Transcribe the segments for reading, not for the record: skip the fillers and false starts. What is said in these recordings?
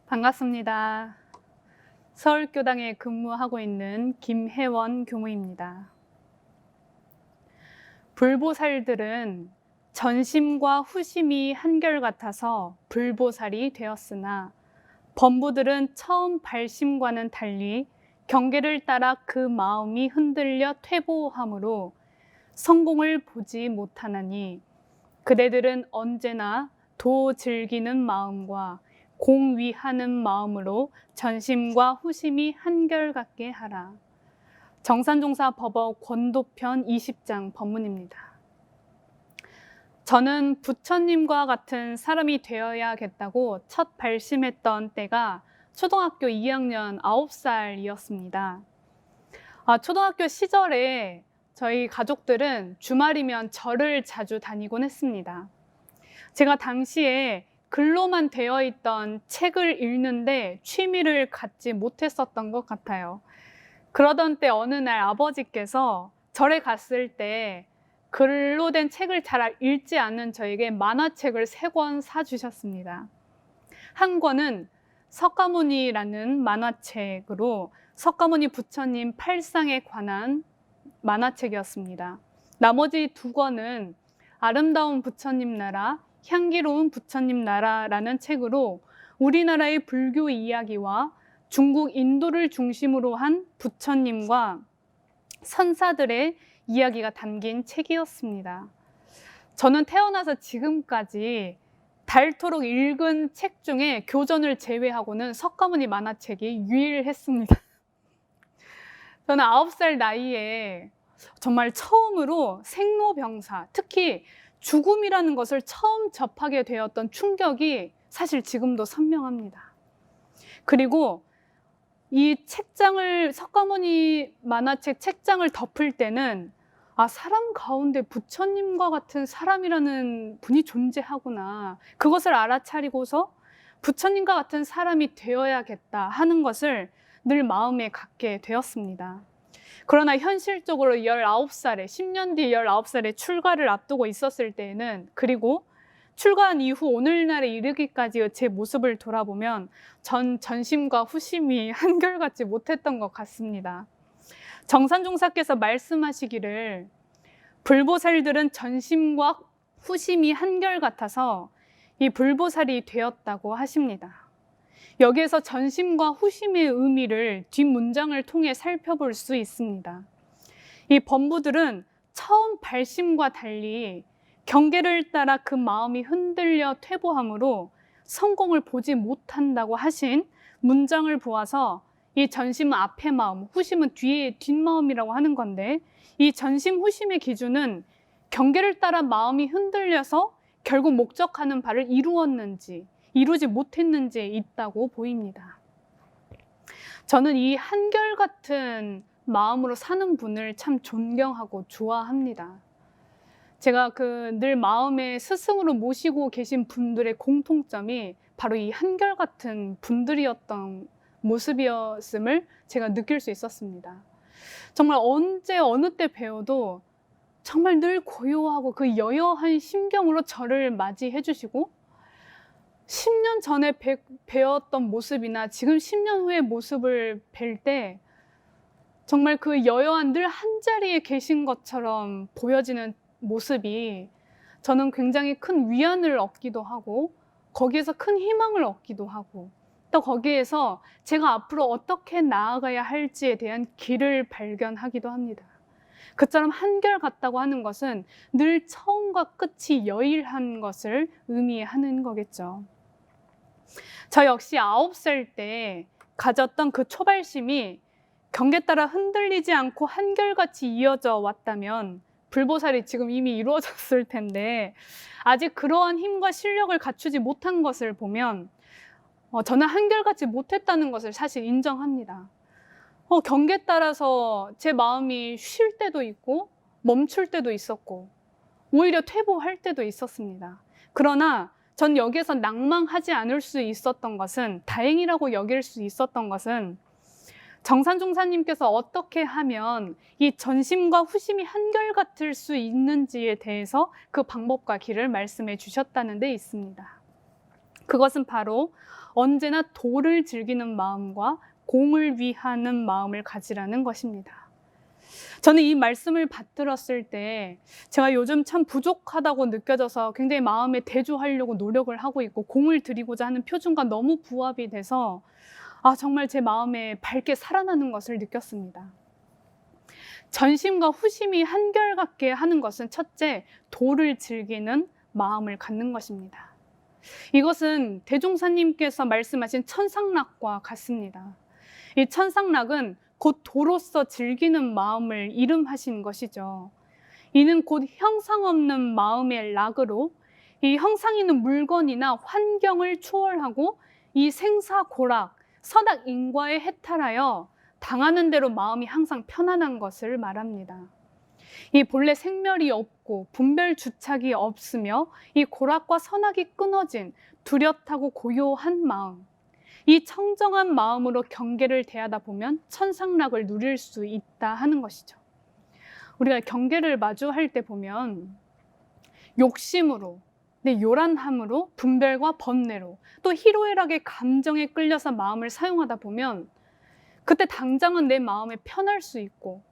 반갑습니다. 서울교당에 근무하고 있는 김혜원 교무입니다. 불보살들은 전심과 후심이 한결같아서 불보살이 되었으나 범부들은 처음 발심과는 달리 경계를 따라 그 마음이 흔들려 퇴보함으로 성공을 보지 못하나니 그대들은 언제나 도 즐기는 마음과 공위하는 마음으로 전심과 후심이 한결같게 하라. 정산종사 법어 권도편 20장 법문입니다. 저는 부처님과 같은 사람이 되어야겠다고 첫 발심했던 때가 초등학교 2학년 9살이었습니다. 초등학교 시절에 저희 가족들은 주말이면 절을 자주 다니곤 했습니다. 제가 당시에 글로만 되어 있던 책을 읽는데 취미를 갖지 못했었던 것 같아요. 그러던 때 어느 날 아버지께서 절에 갔을 때 글로 된 책을 잘 읽지 않는 저에게 만화책을 3권 사주셨습니다. 한 권은 석가모니라는 만화책으로 석가모니 부처님 팔상에 관한 만화책이었습니다. 나머지 2권은 아름다운 부처님 나라, 향기로운 부처님 나라라는 책으로 우리나라의 불교 이야기와 중국 인도를 중심으로 한 부처님과 선사들의 이야기가 담긴 책이었습니다. 저는 태어나서 지금까지 닳도록 읽은 책 중에 교전을 제외하고는 석가모니 만화책이 유일했습니다. 저는 9살 나이에 정말 처음으로 생로병사, 특히 죽음이라는 것을 처음 접하게 되었던 충격이 사실 지금도 선명합니다. 그리고 이 책장을, 석가모니 만화책 책장을 덮을 때는 사람 가운데 부처님과 같은 사람이라는 분이 존재하구나. 그것을 알아차리고서 부처님과 같은 사람이 되어야겠다 하는 것을 늘 마음에 갖게 되었습니다. 그러나 현실적으로 19살에, 10년 뒤 19살에 출가를 앞두고 있었을 때에는, 그리고 출가한 이후 오늘날에 이르기까지의 제 모습을 돌아보면 전심과 후심이 한결같지 못했던 것 같습니다. 정산종사께서 말씀하시기를 불보살들은 전심과 후심이 한결같아서 이 불보살이 되었다고 하십니다. 여기에서 전심과 후심의 의미를 뒷문장을 통해 살펴볼 수 있습니다. 이 범부들은 처음 발심과 달리 경계를 따라 그 마음이 흔들려 퇴보함으로 성공을 보지 못한다고 하신 문장을 보아서 이 전심은 앞의 마음, 후심은 뒤의 뒷마음이라고 하는 건데, 이 전심, 후심의 기준은 경계를 따라 마음이 흔들려서 결국 목적하는 바를 이루었는지 이루지 못했는지에 있다고 보입니다. 저는 이 한결같은 마음으로 사는 분을 참 존경하고 좋아합니다. 제가 늘 마음에 스승으로 모시고 계신 분들의 공통점이 바로 이 한결같은 분들이었던 모습이었음을 제가 느낄 수 있었습니다. 정말 언제 어느 때 배워도 정말 늘 고요하고 그 여여한 심경으로 저를 맞이해 주시고, 10년 전에 배웠던 모습이나 지금 10년 후의 모습을 뵐 때 정말 그 여여한 늘 한자리에 계신 것처럼 보여지는 모습이 저는 굉장히 큰 위안을 얻기도 하고, 거기에서 큰 희망을 얻기도 하고, 또 거기에서 제가 앞으로 어떻게 나아가야 할지에 대한 길을 발견하기도 합니다. 그처럼 한결같다고 하는 것은 늘 처음과 끝이 여일한 것을 의미하는 거겠죠. 저 역시 9살 때 가졌던 그 초발심이 경계 따라 흔들리지 않고 한결같이 이어져 왔다면 불보살이 지금 이미 이루어졌을 텐데, 아직 그러한 힘과 실력을 갖추지 못한 것을 보면 저는 한결같이 못했다는 것을 사실 인정합니다. 경계에 따라서 제 마음이 쉴 때도 있고 멈출 때도 있었고 오히려 퇴보할 때도 있었습니다. 그러나 전 여기에서 낭망하지 않을 수 있었던 것은, 다행이라고 여길 수 있었던 것은, 정산종사님께서 어떻게 하면 이 전심과 후심이 한결같을 수 있는지에 대해서 그 방법과 길을 말씀해 주셨다는 데 있습니다. 그것은 바로 언제나 도를 즐기는 마음과 공을 위하는 마음을 가지라는 것입니다. 저는 이 말씀을 받들었을 때 제가 요즘 참 부족하다고 느껴져서 굉장히 마음에 대조하려고 노력을 하고 있고 공을 들이고자 하는 표준과 너무 부합이 돼서 정말 제 마음에 밝게 살아나는 것을 느꼈습니다. 전심과 후심이 한결같게 하는 것은 첫째, 도를 즐기는 마음을 갖는 것입니다. 이것은 대종사님께서 말씀하신 천상락과 같습니다. 이 천상락은 곧 도로서 즐기는 마음을 이름하신 것이죠. 이는 곧 형상 없는 마음의 락으로 이 형상 있는 물건이나 환경을 초월하고 이 생사고락, 선악인과에 해탈하여 당하는 대로 마음이 항상 편안한 것을 말합니다. 이 본래 생멸이 없고 분별 주착이 없으며 이 고락과 선악이 끊어진 뚜렷하고 고요한 마음, 이 청정한 마음으로 경계를 대하다 보면 천상락을 누릴 수 있다 하는 것이죠. 우리가 경계를 마주할 때 보면 욕심으로, 요란함으로, 분별과 번뇌로, 또 희로애락의 감정에 끌려서 마음을 사용하다 보면 그때 당장은 내 마음에 편할 수 있고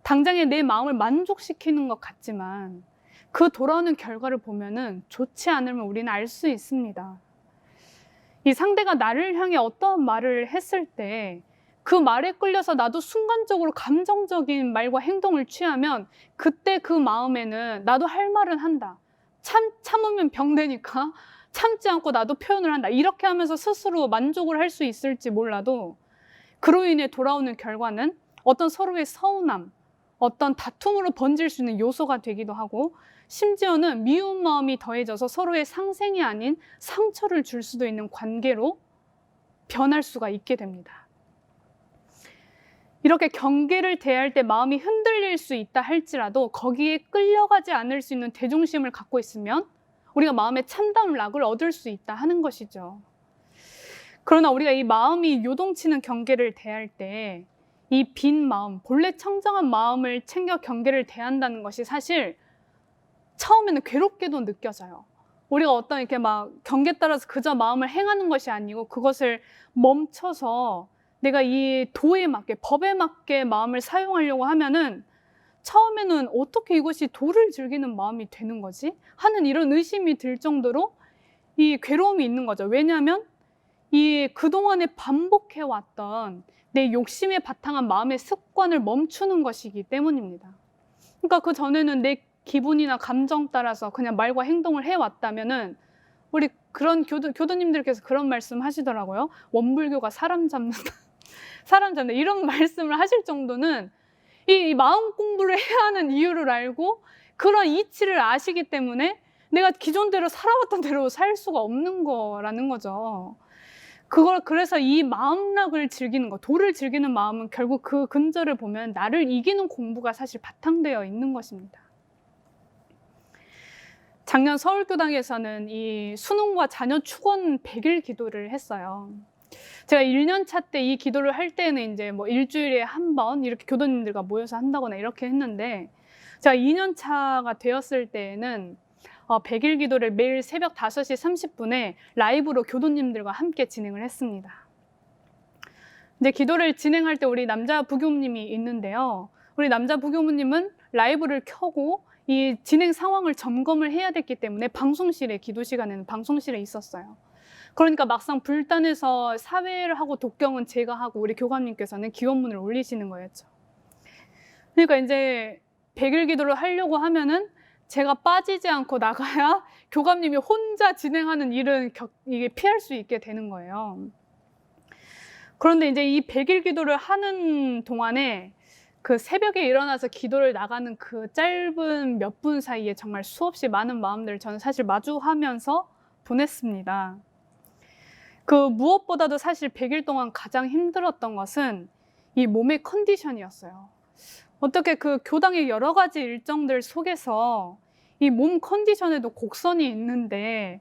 당장에 내 마음을 만족시키는 것 같지만 그 돌아오는 결과를 보면은 좋지 않으면 우리는 알 수 있습니다. 이 상대가 나를 향해 어떠한 말을 했을 때 그 말에 끌려서 나도 순간적으로 감정적인 말과 행동을 취하면 그때 그 마음에는 나도 할 말은 한다. 참으면 병되니까 참지 않고 나도 표현을 한다. 이렇게 하면서 스스로 만족을 할 수 있을지 몰라도 그로 인해 돌아오는 결과는 어떤 서로의 서운함, 어떤 다툼으로 번질 수 있는 요소가 되기도 하고 심지어는 미운 마음이 더해져서 서로의 상생이 아닌 상처를 줄 수도 있는 관계로 변할 수가 있게 됩니다. 이렇게 경계를 대할 때 마음이 흔들릴 수 있다 할지라도 거기에 끌려가지 않을 수 있는 대중심을 갖고 있으면 우리가 마음의 참다운 락을 얻을 수 있다 하는 것이죠. 그러나 우리가 이 마음이 요동치는 경계를 대할 때 이 빈 마음, 본래 청정한 마음을 챙겨 경계를 대한다는 것이 사실 처음에는 괴롭게도 느껴져요. 우리가 어떤 이렇게 막 경계에 따라서 그저 마음을 행하는 것이 아니고 그것을 멈춰서 내가 이 도에 맞게, 법에 맞게 마음을 사용하려고 하면은 처음에는 어떻게 이것이 도를 즐기는 마음이 되는 거지? 하는 이런 의심이 들 정도로 이 괴로움이 있는 거죠. 왜냐하면 이 그동안에 반복해왔던 내 욕심에 바탕한 마음의 습관을 멈추는 것이기 때문입니다. 그러니까 그 전에는 내 기분이나 감정 따라서 그냥 말과 행동을 해왔다면은 우리 그런 교도님들께서 그런 말씀 하시더라고요. 원불교가 사람 잡는다. 사람 잡는다. 이런 말씀을 하실 정도는 이 마음 공부를 해야 하는 이유를 알고 그런 이치를 아시기 때문에 내가 기존대로 살아왔던 대로 살 수가 없는 거라는 거죠. 그래서 이 마음락을 즐기는 거, 도를 즐기는 마음은 결국 그 근저를 보면 나를 이기는 공부가 사실 바탕되어 있는 것입니다. 작년 서울교당에서는 이 수능과 자녀 축원 100일 기도를 했어요. 제가 1년 차 때 이 기도를 할 때는 이제 뭐 일주일에 한 번 이렇게 교도님들과 모여서 한다거나 이렇게 했는데 제가 2년 차가 되었을 때에는 100일 기도를 매일 새벽 5시 30분에 라이브로 교도님들과 함께 진행을 했습니다. 이제 기도를 진행할 때 우리 남자 부교무님이 있는데요. 우리 남자 부교무님은 라이브를 켜고 이 진행 상황을 점검을 해야 됐기 때문에 방송실에, 기도 시간에는 방송실에 있었어요. 그러니까 막상 불단에서 사회를 하고 독경은 제가 하고 우리 교감님께서는 기원문을 올리시는 거였죠. 그러니까 이제 100일 기도를 하려고 하면은 제가 빠지지 않고 나가야 교감님이 혼자 진행하는 일은 이게 피할 수 있게 되는 거예요. 그런데 이제 이 100일 기도를 하는 동안에 그 새벽에 일어나서 기도를 나가는 그 짧은 몇 분 사이에 정말 수없이 많은 마음들을 저는 사실 마주하면서 보냈습니다. 그 무엇보다도 사실 100일 동안 가장 힘들었던 것은 이 몸의 컨디션이었어요. 어떻게 그 교당의 여러 가지 일정들 속에서 이 몸 컨디션에도 곡선이 있는데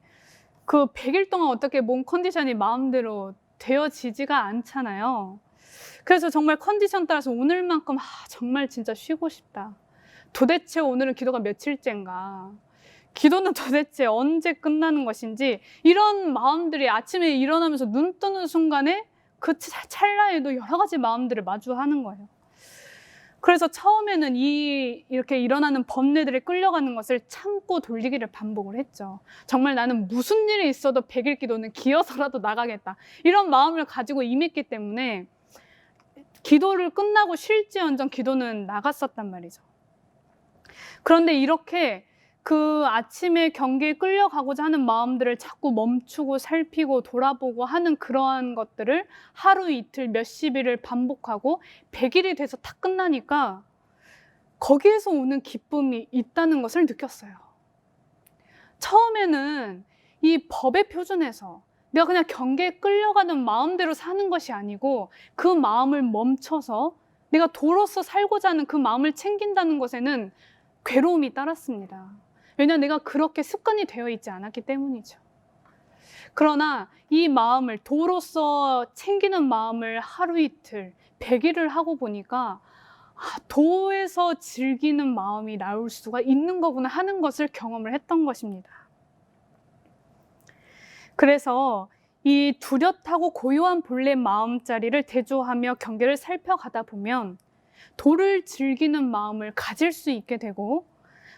그 100일 동안 어떻게 몸 컨디션이 마음대로 되어지지가 않잖아요. 그래서 정말 컨디션 따라서 오늘만큼 정말 진짜 쉬고 싶다. 도대체 오늘은 기도가 며칠째인가. 기도는 도대체 언제 끝나는 것인지, 이런 마음들이 아침에 일어나면서 눈 뜨는 순간에 그 찰나에도 여러 가지 마음들을 마주하는 거예요. 그래서 처음에는 이렇게 일어나는 번뇌들에 끌려가는 것을 참고 돌리기를 반복을 했죠. 정말 나는 무슨 일이 있어도 100일 기도는 기어서라도 나가겠다, 이런 마음을 가지고 임했기 때문에 기도를 끝나고 쉴지언정 기도는 나갔었단 말이죠. 그런데 이렇게 그 아침에 경계에 끌려가고자 하는 마음들을 자꾸 멈추고 살피고 돌아보고 하는 그러한 것들을 하루 이틀 몇십 일을 반복하고 100일이 돼서 탁 끝나니까 거기에서 오는 기쁨이 있다는 것을 느꼈어요. 처음에는 이 법의 표준에서 내가 그냥 경계에 끌려가는 마음대로 사는 것이 아니고 그 마음을 멈춰서 내가 도로서 살고자 하는 그 마음을 챙긴다는 것에는 괴로움이 따랐습니다. 왜냐하면 내가 그렇게 습관이 되어 있지 않았기 때문이죠. 그러나 이 마음을, 도로서 챙기는 마음을 하루 이틀 100일을 하고 보니까 도에서 즐기는 마음이 나올 수가 있는 거구나 하는 것을 경험을 했던 것입니다. 그래서 이 뚜렷하고 고요한 본래 마음자리를 대조하며 경계를 살펴가다 보면 도를 즐기는 마음을 가질 수 있게 되고,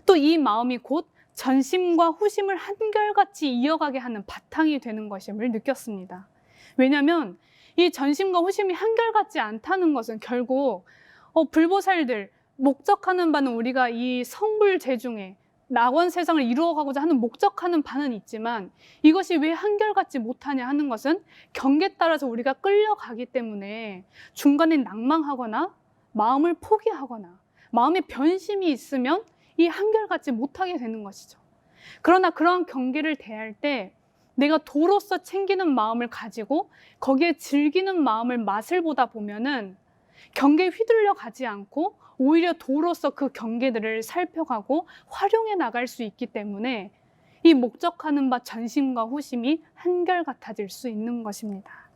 또 이 마음이 곧 전심과 후심을 한결같이 이어가게 하는 바탕이 되는 것임을 느꼈습니다. 왜냐하면 이 전심과 후심이 한결같지 않다는 것은 결국 불보살들, 목적하는 바는 우리가 이 성불재중에 낙원 세상을 이루어가고자 하는 목적하는 바는 있지만 이것이 왜 한결같지 못하냐 하는 것은 경계에 따라서 우리가 끌려가기 때문에 중간에 낭망하거나 마음을 포기하거나 마음의 변심이 있으면 이 한결같지 못하게 되는 것이죠. 그러나 그러한 경계를 대할 때 내가 도로서 챙기는 마음을 가지고 거기에 즐기는 마음을 맛을 보다 보면은 경계에 휘둘려 가지 않고 오히려 도로서 그 경계들을 살펴가고 활용해 나갈 수 있기 때문에 이 목적하는 바 전심과 후심이 한결같아질 수 있는 것입니다.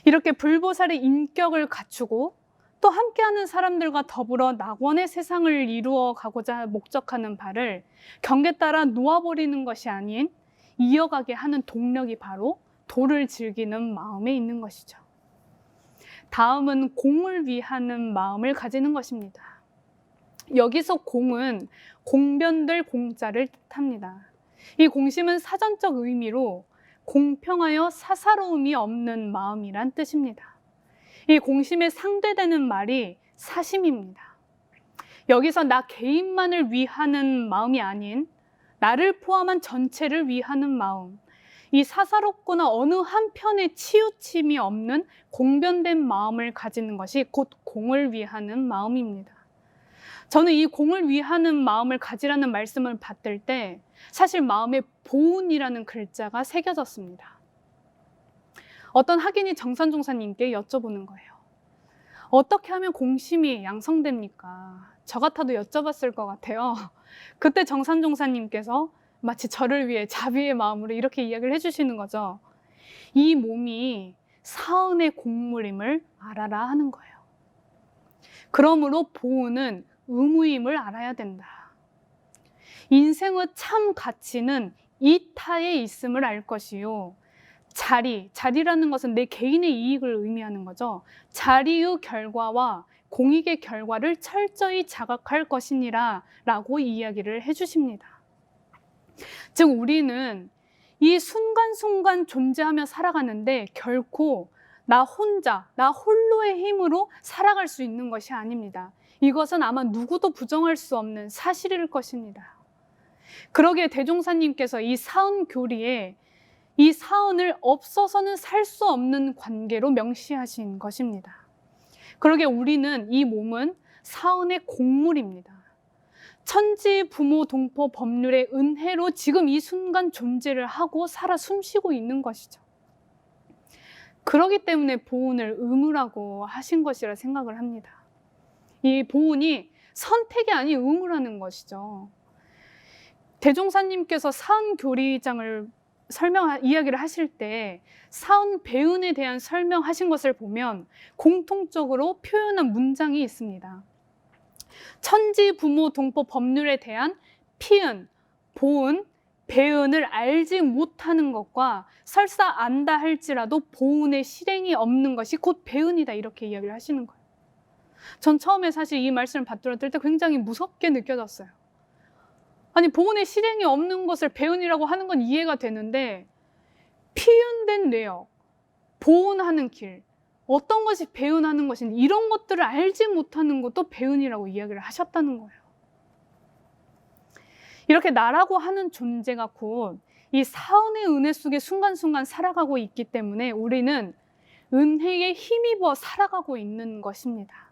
이렇게 불보살의 인격을 갖추고 또 함께하는 사람들과 더불어 낙원의 세상을 이루어 가고자 목적하는 바를 경계에 따라 놓아버리는 것이 아닌 이어가게 하는 동력이 바로 도를 즐기는 마음에 있는 것이죠. 다음은 공을 위하는 마음을 가지는 것입니다. 여기서 공은 공변될 공자를 뜻합니다. 이 공심은 사전적 의미로 공평하여 사사로움이 없는 마음이란 뜻입니다. 이 공심에 상대되는 말이 사심입니다. 여기서 나 개인만을 위하는 마음이 아닌 나를 포함한 전체를 위하는 마음, 이 사사롭거나 어느 한편에 치우침이 없는 공변된 마음을 가지는 것이 곧 공을 위하는 마음입니다. 저는 이 공을 위하는 마음을 가지라는 말씀을 받들 때 사실 마음에 보은이라는 글자가 새겨졌습니다. 어떤 학인이 정산종사님께 여쭤보는 거예요. 어떻게 하면 공심이 양성됩니까? 저 같아도 여쭤봤을 것 같아요. 그때 정산종사님께서 마치 저를 위해 자비의 마음으로 이렇게 이야기를 해주시는 거죠. 이 몸이 사은의 곡물임을 알아라 하는 거예요. 그러므로 보은은 의무임을 알아야 된다. 인생의 참 가치는 이타에 있음을 알 것이요. 자리라는 것은 내 개인의 이익을 의미하는 거죠. 자리의 결과와 공익의 결과를 철저히 자각할 것이니라 라고 이야기를 해주십니다. 즉 우리는 이 순간순간 존재하며 살아가는데 결코 나 혼자, 나 홀로의 힘으로 살아갈 수 있는 것이 아닙니다. 이것은 아마 누구도 부정할 수 없는 사실일 것입니다. 그러기에 대종사님께서 이 사은교리에 이 사은을 없어서는 살 수 없는 관계로 명시하신 것입니다. 그러기에 우리는 이 몸은 사은의 곡물입니다. 천지 부모 동포 법률의 은혜로 지금 이 순간 존재를 하고 살아 숨쉬고 있는 것이죠. 그러기 때문에 보은을 의무라고 하신 것이라 생각을 합니다. 이 보은이 선택이 아닌 의무라는 것이죠. 대종사님께서 사은교리장을 이야기를 하실 때 사은 배은에 대한 설명하신 것을 보면 공통적으로 표현한 문장이 있습니다. 천지 부모 동포 법률에 대한 피은, 보은, 배은을 알지 못하는 것과 설사 안다 할지라도 보은의 실행이 없는 것이 곧 배은이다, 이렇게 이야기를 하시는 거예요. 전 처음에 사실 이 말씀을 받들었을 때 굉장히 무섭게 느껴졌어요. 아니, 보은의 실행이 없는 것을 배은이라고 하는 건 이해가 되는데, 피은된 내역, 보은하는 길, 어떤 것이 배은하는 것인지 이런 것들을 알지 못하는 것도 배은이라고 이야기를 하셨다는 거예요. 이렇게 나라고 하는 존재가 곧 이 사은의 은혜 속에 순간순간 살아가고 있기 때문에 우리는 은혜에 힘입어 살아가고 있는 것입니다.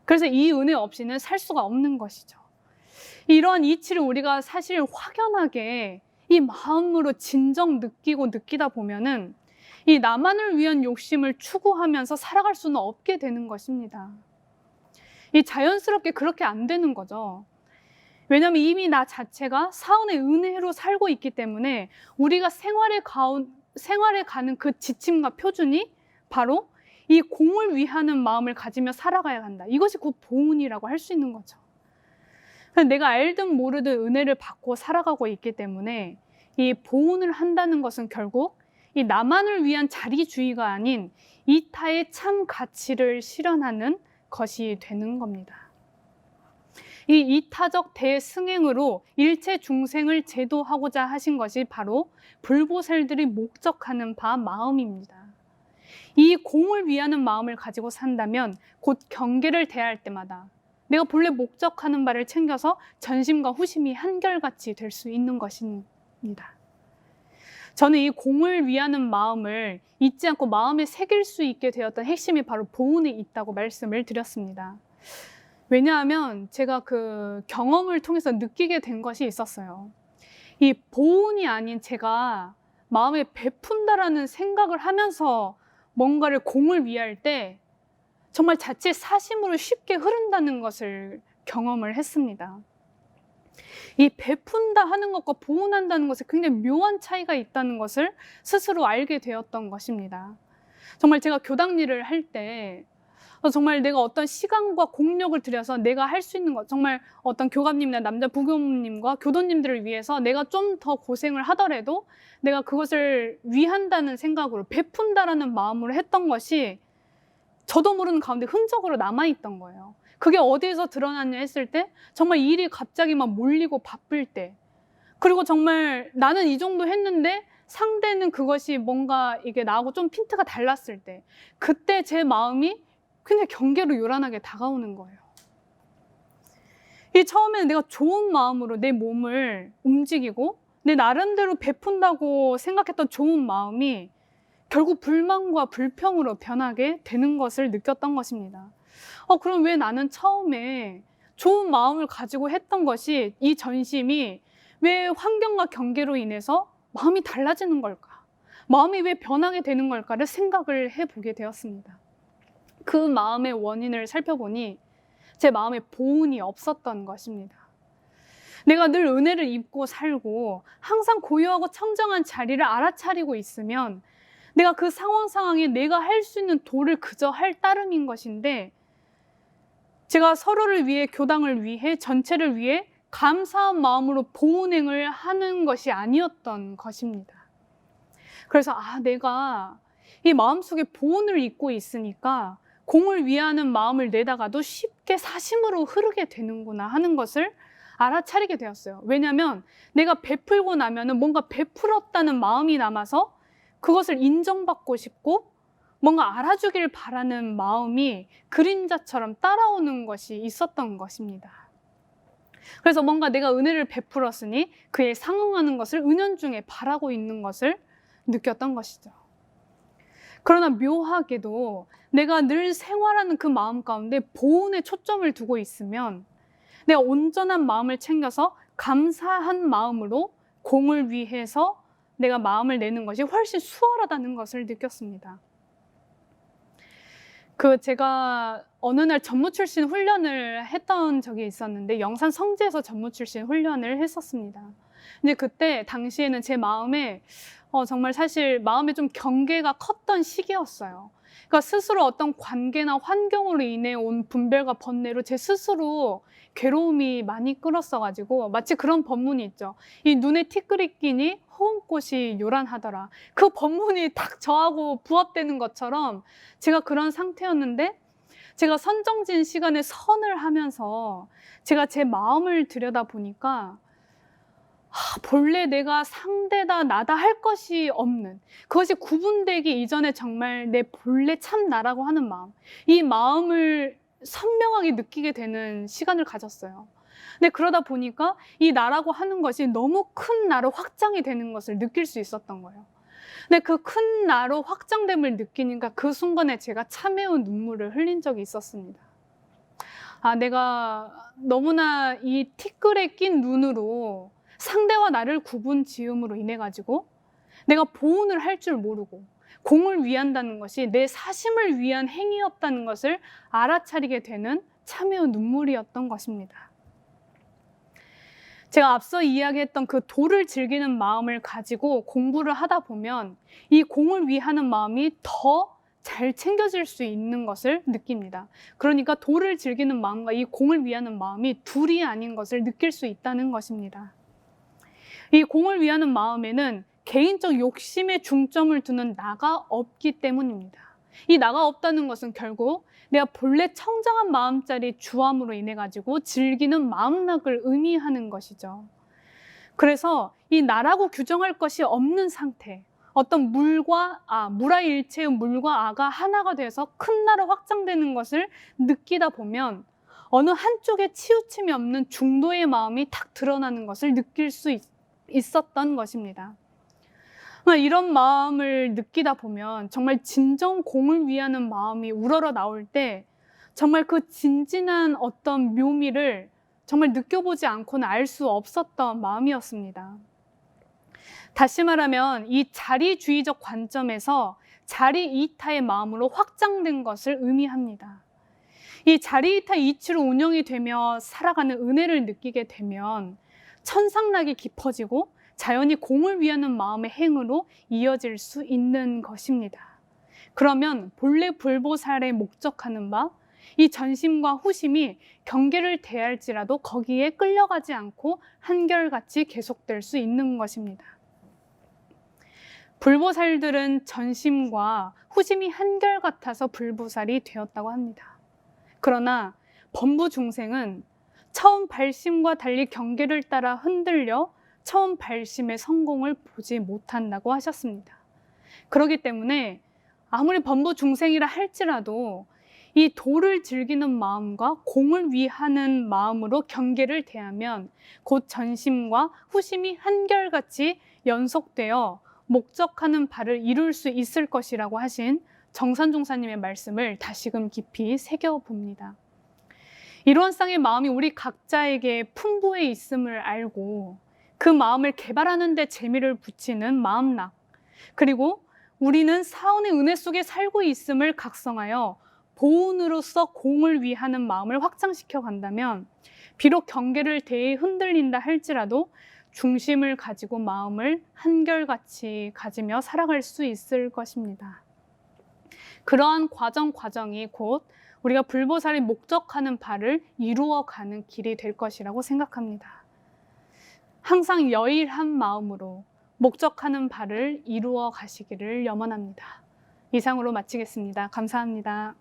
그래서 이 은혜 없이는 살 수가 없는 것이죠. 이러한 이치를 우리가 사실 확연하게 이 마음으로 진정 느끼다 보면은 이 나만을 위한 욕심을 추구하면서 살아갈 수는 없게 되는 것입니다. 이 자연스럽게 그렇게 안 되는 거죠. 왜냐하면 이미 나 자체가 사은의 은혜로 살고 있기 때문에 우리가 생활에 가는 그 지침과 표준이 바로 이 공을 위하는 마음을 가지며 살아가야 한다. 이것이 곧 보은이라고 할 수 있는 거죠. 내가 알든 모르든 은혜를 받고 살아가고 있기 때문에 이 보은을 한다는 것은 결국 이 나만을 위한 자리주의가 아닌 이타의 참 가치를 실현하는 것이 되는 겁니다. 이 이타적 대승행으로 일체 중생을 제도하고자 하신 것이 바로 불보살들이 목적하는 바 마음입니다. 이 공을 위하는 마음을 가지고 산다면 곧 경계를 대할 때마다 내가 본래 목적하는 바를 챙겨서 전심과 후심이 한결같이 될 수 있는 것입니다. 저는 이 공을 위하는 마음을 잊지 않고 마음에 새길 수 있게 되었던 핵심이 바로 보은에 있다고 말씀을 드렸습니다. 왜냐하면 제가 그 경험을 통해서 느끼게 된 것이 있었어요. 이 보은이 아닌 제가 마음에 베푼다라는 생각을 하면서 뭔가를 공을 위할 때 정말 자칫 사심으로 쉽게 흐른다는 것을 경험을 했습니다. 이 베푼다 하는 것과 보은한다는 것에 굉장히 묘한 차이가 있다는 것을 스스로 알게 되었던 것입니다. 정말 제가 교당 일을 할 때 정말 내가 어떤 시간과 공력을 들여서 내가 할 수 있는 것, 정말 어떤 교감님이나 남자 부교님과 교도님들을 위해서 내가 좀 더 고생을 하더라도 내가 그것을 위한다는 생각으로 베푼다라는 마음으로 했던 것이 저도 모르는 가운데 흔적으로 남아있던 거예요. 그게 어디에서 드러났냐 했을 때 정말 일이 갑자기 막 몰리고 바쁠 때, 그리고 정말 나는 이 정도 했는데 상대는 그것이 뭔가 이게 나하고 좀 핀트가 달랐을 때, 그때 제 마음이 그냥 경계로 요란하게 다가오는 거예요. 이 처음에는 내가 좋은 마음으로 내 몸을 움직이고 내 나름대로 베푼다고 생각했던 좋은 마음이 결국 불만과 불평으로 변하게 되는 것을 느꼈던 것입니다. 그럼 왜 나는 처음에 좋은 마음을 가지고 했던 것이, 이 전심이 왜 환경과 경계로 인해서 마음이 달라지는 걸까? 마음이 왜 변하게 되는 걸까를 생각을 해보게 되었습니다. 그 마음의 원인을 살펴보니 제 마음에 보은이 없었던 것입니다. 내가 늘 은혜를 입고 살고 항상 고요하고 청정한 자리를 알아차리고 있으면 내가 그 상황에 내가 할 수 있는 도를 그저 할 따름인 것인데, 제가 서로를 위해, 교당을 위해, 전체를 위해 감사한 마음으로 보은행을 하는 것이 아니었던 것입니다. 그래서 내가 이 마음속에 보은을 입고 있으니까 공을 위하는 마음을 내다가도 쉽게 사심으로 흐르게 되는구나 하는 것을 알아차리게 되었어요. 왜냐하면 내가 베풀고 나면은 뭔가 베풀었다는 마음이 남아서 그것을 인정받고 싶고 뭔가 알아주길 바라는 마음이 그림자처럼 따라오는 것이 있었던 것입니다. 그래서 뭔가 내가 은혜를 베풀었으니 그에 상응하는 것을 은연중에 바라고 있는 것을 느꼈던 것이죠. 그러나 묘하게도 내가 늘 생활하는 그 마음 가운데 보은에 초점을 두고 있으면 내가 온전한 마음을 챙겨서 감사한 마음으로 공을 위해서 내가 마음을 내는 것이 훨씬 수월하다는 것을 느꼈습니다. 제가 어느 날 전무 출신 훈련을 했던 적이 있었는데, 영산 성지에서 전무 출신 훈련을 했었습니다. 근데 그때 당시에는 제 마음에 정말 사실 마음에 좀 경계가 컸던 시기였어요. 그러니까 스스로 어떤 관계나 환경으로 인해 온 분별과 번뇌로 제 스스로 괴로움이 많이 끌었어 가지고 마치 그런 법문이 있죠. 이 눈에 티끌이 끼니 허운꽃이 요란하더라. 그 법문이 딱 저하고 부합되는 것처럼 제가 그런 상태였는데, 제가 선정진 시간에 선을 하면서 제가 제 마음을 들여다보니까 본래 내가 상대다 나다 할 것이 없는, 그것이 구분되기 이전에 정말 내 본래 참 나라고 하는 마음, 이 마음을 선명하게 느끼게 되는 시간을 가졌어요. 근데 그러다 보니까 이 나라고 하는 것이 너무 큰 나로 확장이 되는 것을 느낄 수 있었던 거예요. 근데 그 큰 나로 확장됨을 느끼니까 그 순간에 제가 참회의 눈물을 흘린 적이 있었습니다. 내가 너무나 이 티끌에 낀 눈으로 상대와 나를 구분 지음으로 인해 가지고 내가 보온을 할 줄 모르고 공을 위한다는 것이 내 사심을 위한 행위였다는 것을 알아차리게 되는 참회의 눈물이었던 것입니다. 제가 앞서 이야기했던 그 도를 즐기는 마음을 가지고 공부를 하다 보면 이 공을 위하는 마음이 더 잘 챙겨질 수 있는 것을 느낍니다. 그러니까 도를 즐기는 마음과 이 공을 위하는 마음이 둘이 아닌 것을 느낄 수 있다는 것입니다. 이 공을 위하는 마음에는 개인적 욕심에 중점을 두는 나가 없기 때문입니다. 이 나가 없다는 것은 결국 내가 본래 청정한 마음짜리 주함으로 인해 가지고 즐기는 마음락을 의미하는 것이죠. 그래서 이 나라고 규정할 것이 없는 상태, 어떤 물아 일체의 물과 아가 하나가 돼서 큰 나로 확장되는 것을 느끼다 보면 어느 한쪽에 치우침이 없는 중도의 마음이 탁 드러나는 것을 느낄 수 있었던 것입니다. 이런 마음을 느끼다 보면 정말 진정 공을 위하는 마음이 우러러 나올 때 정말 그 진진한 어떤 묘미를 정말 느껴보지 않고는 알 수 없었던 마음이었습니다. 다시 말하면 이 자리주의적 관점에서 자리 이타의 마음으로 확장된 것을 의미합니다. 이 자리 이타 이치로 운영이 되며 살아가는 은혜를 느끼게 되면 천상락이 깊어지고 자연히 공을 위하는 마음의 행으로 이어질 수 있는 것입니다. 그러면 본래 불보살의 목적하는 바, 이 전심과 후심이 경계를 대할지라도 거기에 끌려가지 않고 한결같이 계속될 수 있는 것입니다. 불보살들은 전심과 후심이 한결같아서 불보살이 되었다고 합니다. 그러나 범부 중생은 처음 발심과 달리 경계를 따라 흔들려 처음 발심의 성공을 보지 못한다고 하셨습니다. 그렇기 때문에 아무리 범부 중생이라 할지라도 이 도를 즐기는 마음과 공을 위하는 마음으로 경계를 대하면 곧 전심과 후심이 한결같이 연속되어 목적하는 바를 이룰 수 있을 것이라고 하신 정산종사님의 말씀을 다시금 깊이 새겨봅니다. 이러한 쌍의 마음이 우리 각자에게 풍부해 있음을 알고 그 마음을 개발하는 데 재미를 붙이는 마음락, 그리고 우리는 사원의 은혜 속에 살고 있음을 각성하여 보온으로서 공을 위하는 마음을 확장시켜 간다면 비록 경계를 대해 흔들린다 할지라도 중심을 가지고 마음을 한결같이 가지며 살아갈 수 있을 것입니다. 그러한 과정이 곧 우리가 불보살이 목적하는 바를 이루어가는 길이 될 것이라고 생각합니다. 항상 여일한 마음으로 목적하는 바를 이루어 가시기를 염원합니다. 이상으로 마치겠습니다. 감사합니다.